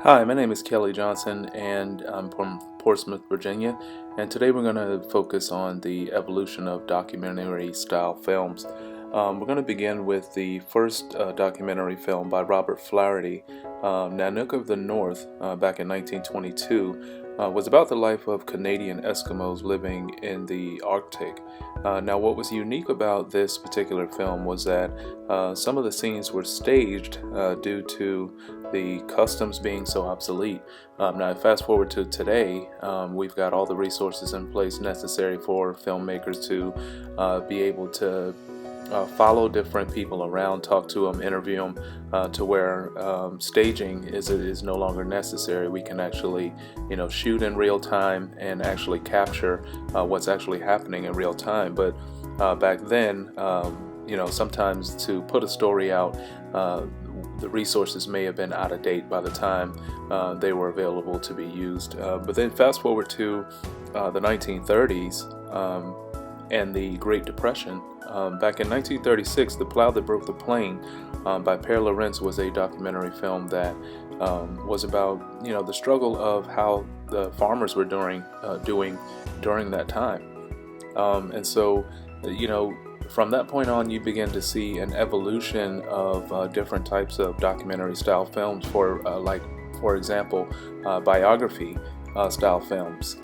Hi, my name is Kelly Johnson, and I'm from Portsmouth, Virginia. And today we're going to focus on the evolution of documentary style films. We're going to begin with the first documentary film by Robert Flaherty, Nanook of the North, back in 1922. Was about the life of Canadian Eskimos living in the Arctic. Now, what was unique about this particular film was that some of the scenes were staged due to the customs being so obsolete. Now, fast forward to today, we've got all the resources in place necessary for filmmakers to be able to follow different people around, talk to them, interview them, to where staging is no longer necessary. We can actually, shoot in real time and actually capture what's actually happening in real time. But back then, sometimes to put a story out, the resources may have been out of date by the time they were available to be used. But then fast forward to the 1930s and the Great Depression. Back in 1936, The Plow That Broke the Plain by Pere Lorentz was a documentary film that was about the struggle of how the farmers were doing during that time. And so, from that point on, you begin to see an evolution of different types of documentary style films. For example, biography style films,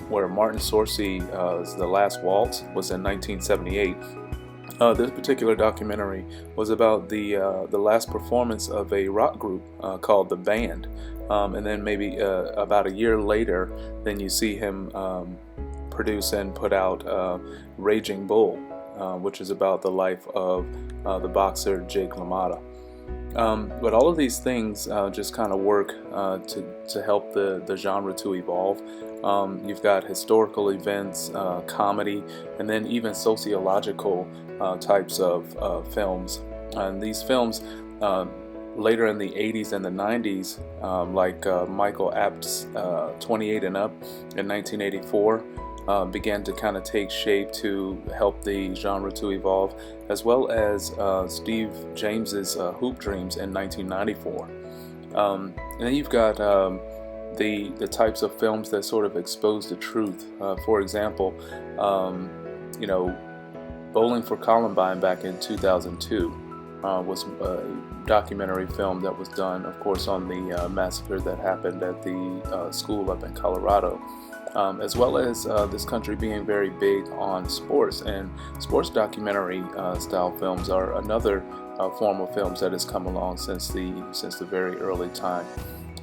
where Martin Scorsese's The Last Waltz was in 1978. This particular documentary was about the last performance of a rock group called The Band, and then maybe about a year later, then you see him produce and put out Raging Bull, which is about the life of the boxer Jake LaMotta. But all of these things just kind of work to help the genre to evolve. You've got historical events, comedy, and then even sociological types of films. And these films later in the 80s and the 90s, like Michael Apt's 28 and Up in 1984, began to kind of take shape to help the genre to evolve, as well as Steve James's Hoop Dreams in 1994. And then you've got the types of films that sort of expose the truth. For example, Bowling for Columbine back in 2002 was a documentary film that was done, of course, on the massacre that happened at the school up in Colorado. As well as this country being very big on sports, and sports documentary style films are another form of films that has come along since the very early time.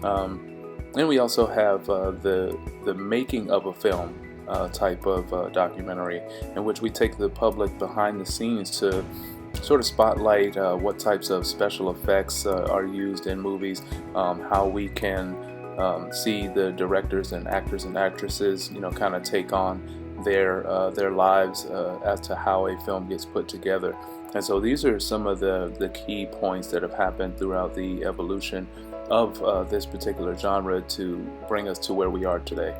And we also have the making of a film type of documentary, in which we take the public behind the scenes to sort of spotlight what types of special effects are used in movies, how we can see the directors and actors and actresses, kind of take on their lives as to how a film gets put together. And so these are some of the key points that have happened throughout the evolution of this particular genre to bring us to where we are today.